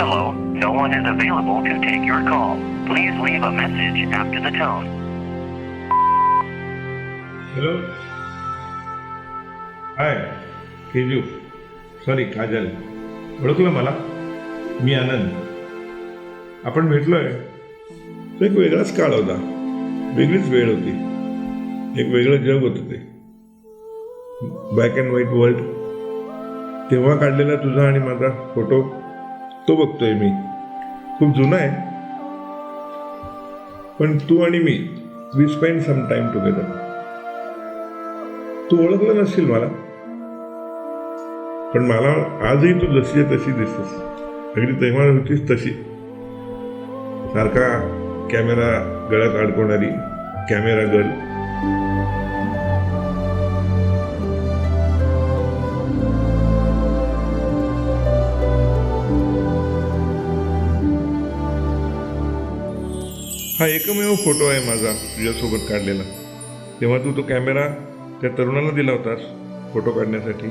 Hello, no one is available to take your call. Please leave a message after the tone. Hello. Hi Keju. Sorry Kajal. ओळखलं मला? मी आनंद. आपण भेटलोय. तो एक वेगळाच काळ होता, वेगळीच वेळ होती, एक वेगळं जग होतं ते. Black and white world. तेव्हा काढलेला तुझा आणि माझा फोटो तो बघतोय मी. खूप जुना आहे, पण तू आणि मी we spend some time together. तू ओळखलं नसशील मला, पण मला आजही तू जशी आहे तशी दिसतेस. अगदी तेव्हा होतीस तशी. सारखा कॅमेरा गळ्यात अडकवणारी कॅमेरा गर्ल. हा एकमेव फोटो आहे माझा तुझ्यासोबत काढलेला. तेव्हा तू तो कॅमेरा त्या तरुणाला दिला होतास फोटो काढण्यासाठी.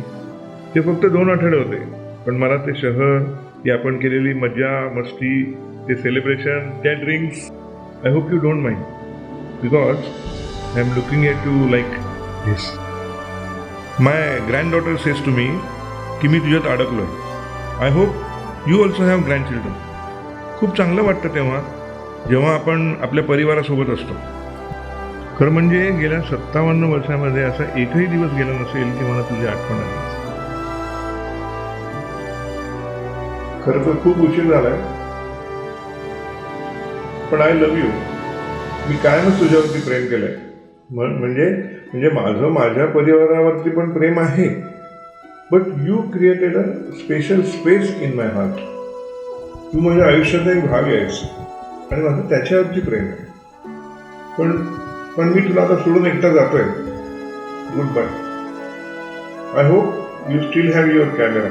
ते फक्त 2 आठवडे होते, पण मला ते शहर, ती आपण केलेली मजा मस्ती, ते सेलिब्रेशन, त्या drinks, I hope you don't mind, because I am looking at you like this. My granddaughter says to me की मी तुझ्यात अडकलो आहे. I hope you also have grandchildren. खूप चांगलं वाटतं तेव्हा, जेव्हा आपण आपल्या परिवारासोबत असतो. खरं म्हणजे गेल्या 57 वर्षामध्ये असा एकही दिवस गेला नसेल की मला तुझी आठवण आली. खरं तर खूप उशीर झालाय, पण आय लव्ह यू. मी कायमच तुझ्यावरती प्रेम केलंय. म्हणजे माझं माझ्या परिवारावरती पण प्रेम आहे, but you created a special space in my heart. तू माझ्या आयुष्याचा एक भाग आहेस आणि माझं त्याच्यावरती प्रेम आहे. पण मी तुला आता सोडून एकटा जातोय. Goodbye. I hope you still have your camera.